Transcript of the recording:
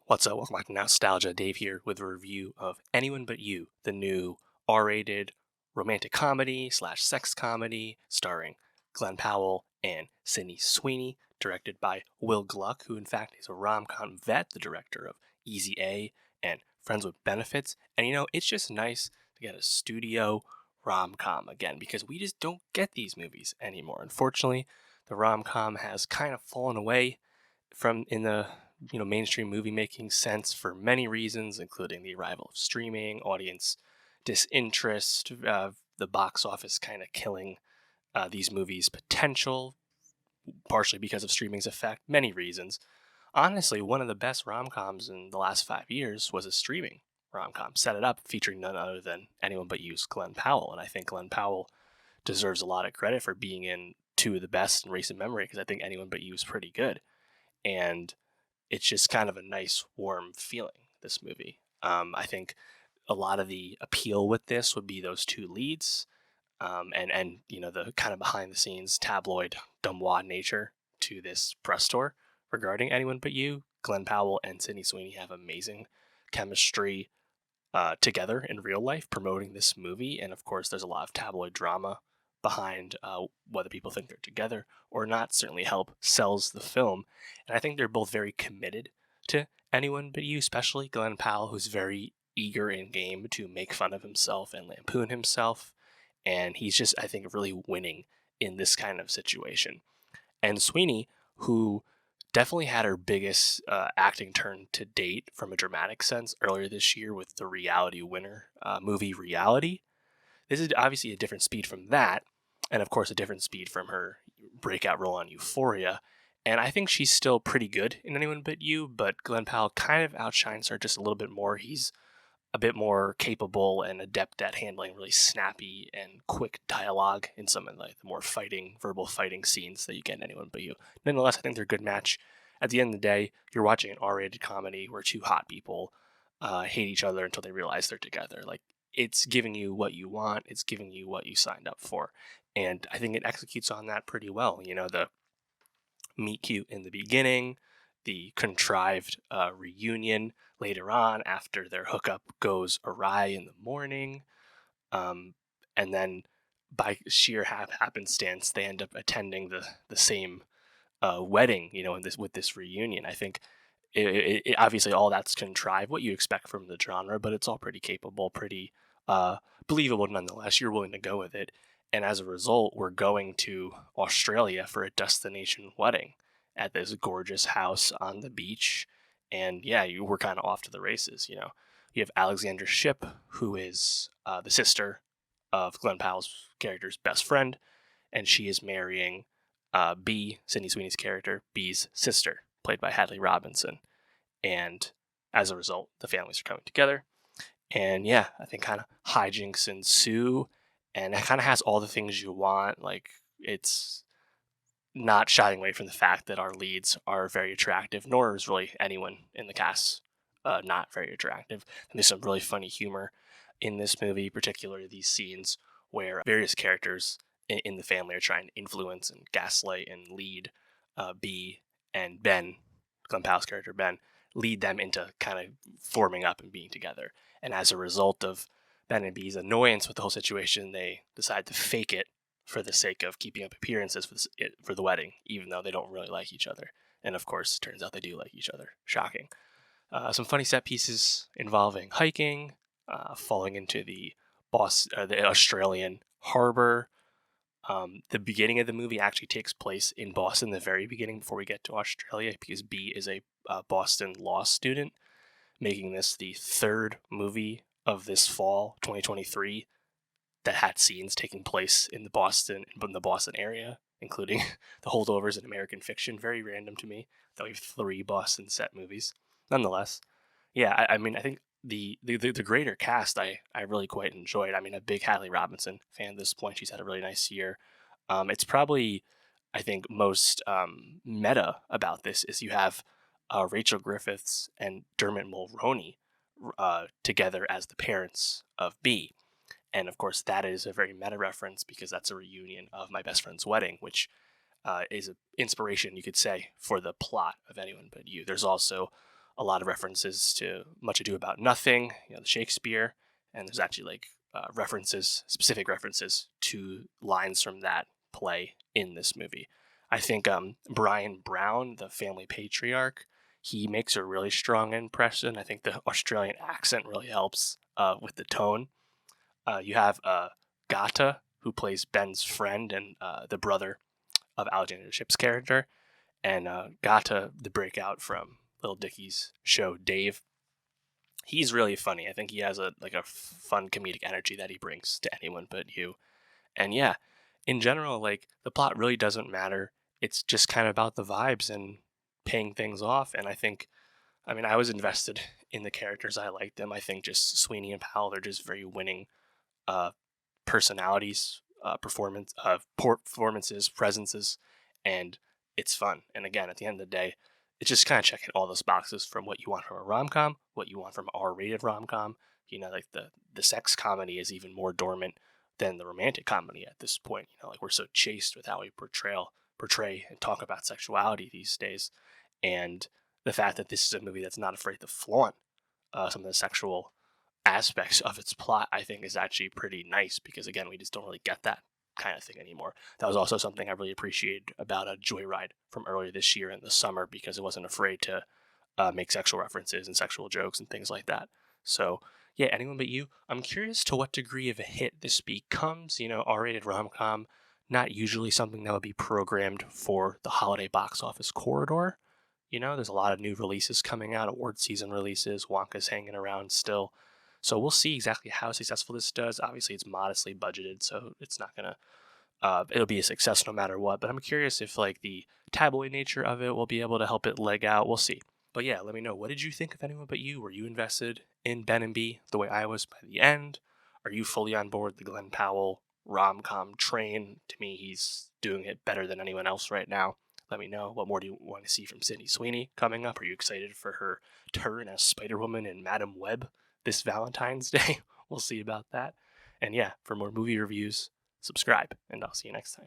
What's up? Welcome back to Nowstalgia. Dave here with a review of Anyone But You, the new R-rated romantic comedy slash sex comedy starring Glen Powell and Sydney Sweeney, directed by Will Gluck, who in fact is a rom-com vet, the director of Easy A and Friends with Benefits. And it's just nice to get a studio rom-com again because we just don't get these movies anymore. Unfortunately, the rom-com has kind of fallen away from in the mainstream movie making sense for many reasons, including the arrival of streaming, audience disinterest, the box office kind of killing these movies' potential, partially because of streaming's effect, many reasons. Honestly, one of the best rom-coms in the last 5 years was a streaming rom-com. Set It Up, featuring none other than Anyone But You's Glen Powell, and I think Glen Powell deserves a lot of credit for being in two of the best in recent memory, because I think Anyone But You is pretty good. And it's just kind of a nice, warm feeling, this movie. I think a lot of the appeal with this would be those two leads, and the kind of behind the scenes tabloid dumb nature to this press tour regarding Anyone But You. Glen Powell and Sydney Sweeney have amazing chemistry together in real life promoting this movie, and of course there's a lot of tabloid drama behind whether people think they're together or not. Certainly help sells the film, and I think they're both very committed to Anyone But You, especially Glen Powell, who's very eager and game to make fun of himself and lampoon himself, and he's just, I think, really winning in this kind of situation. And Sweeney, who definitely had her biggest acting turn to date from a dramatic sense earlier this year with the Reality Winner movie Reality. This is obviously a different speed from that, and of course a different speed from her breakout role on Euphoria. And I think she's still pretty good in Anyone But You, but Glen Powell kind of outshines her just a little bit more. He's a bit more capable and adept at handling really snappy and quick dialogue in some of the more verbal fighting scenes that you get in Anyone But You. Nonetheless, I think they're a good match. At the end of the day, you're watching an R-rated comedy where two hot people hate each other until they realize they're together. Like, it's giving you what you want. It's giving you what you signed up for. And I think it executes on that pretty well. The meet cute in the beginning, the contrived reunion later on after their hookup goes awry in the morning. And then by sheer happenstance, they end up attending the same wedding, with this reunion. I think it obviously all that's contrived, what you expect from the genre, but it's all pretty capable, pretty believable nonetheless. You're willing to go with it. And as a result, we're going to Australia for a destination wedding at this gorgeous house on the beach. And yeah, you were kind of off to the races. You have Alexandra Shipp, who is the sister of Glen Powell's character's best friend, and she is marrying B, Sydney Sweeney's character, B's sister, played by Hadley Robinson. And as a result, the families are coming together. And yeah, I think kind of hijinks ensue, and it kind of has all the things you want. Like, it's not shying away from the fact that our leads are very attractive, nor is really anyone in the cast not very attractive. And there's some really funny humor in this movie, particularly these scenes where various characters in the family are trying to influence and gaslight and lead B and Ben, Glen Powell's character Ben, lead them into kind of forming up and being together. And as a result of Ben and B's annoyance with the whole situation, they decide to fake it for the sake of keeping up appearances for the wedding, even though they don't really like each other. And of course, it turns out they do like each other. Shocking. Some funny set pieces involving hiking, falling into the Australian harbor. The beginning of the movie actually takes place in Boston, the very beginning, before we get to Australia, because B is a Boston law student, making this the third movie of this fall, 2023, that had scenes taking place in the Boston area, including The Holdovers and American Fiction. Very random to me that we have 3 Boston set movies. Nonetheless, yeah, I mean, I think the greater cast I really quite enjoyed. I mean, a big Hadley Robinson fan at this point. She's had a really nice year. It's probably, I think, most meta about this is you have Rachel Griffiths and Dermot Mulroney together as the parents of B. And of course, that is a very meta reference because that's a reunion of My Best Friend's Wedding, which is an inspiration, you could say, for the plot of Anyone But You. There's also a lot of references to Much Ado About Nothing, the Shakespeare, and there's actually like specific references to lines from that play in this movie. I think Brian Brown, the family patriarch, he makes a really strong impression. I think the Australian accent really helps with the tone. You have Gata, who plays Ben's friend and the brother of Alexander Ship's character, and Gata, the breakout from Little Dicky's show Dave. He's really funny. I think he has a fun comedic energy that he brings to Anyone But You. And yeah, in general, like the plot really doesn't matter. It's just kind of about the vibes and paying things off. And I mean, I was invested in the characters. I liked them. I think just Sweeney and Powell, they're just very winning uh, personalities, performances, presences, and it's fun. And again, at the end of the day, it's just kind of checking all those boxes from what you want from a rom com, what you want from an R-rated rom com. Like the sex comedy is even more dormant than the romantic comedy at this point. Like we're so chased with how we portray and talk about sexuality these days, and the fact that this is a movie that's not afraid to flaunt some of the sexual aspects of its plot, I think is actually pretty nice, because again, we just don't really get that kind of thing anymore. That was also something I really appreciated about a Joyride from earlier this year in the summer, because it wasn't afraid to make sexual references and sexual jokes and things like that. So yeah, Anyone But You, I'm curious to what degree of a hit this becomes. R-rated rom-com, not usually something that would be programmed for the holiday box office corridor. There's a lot of new releases coming out, award season releases, Wonka's hanging around still. So we'll see exactly how successful this does. Obviously, it's modestly budgeted, so it's not gonna. It'll be a success no matter what. But I'm curious if like the tabloid nature of it will be able to help it leg out. We'll see. But yeah, let me know. What did you think of Anyone But You? Were you invested in Ben and B the way I was by the end? Are you fully on board the Glen Powell rom-com train? To me, he's doing it better than anyone else right now. Let me know. What more do you want to see from Sydney Sweeney coming up? Are you excited for her turn as Spider-Woman and Madam Web this Valentine's Day? We'll see about that. And yeah, for more movie reviews, subscribe, and I'll see you next time.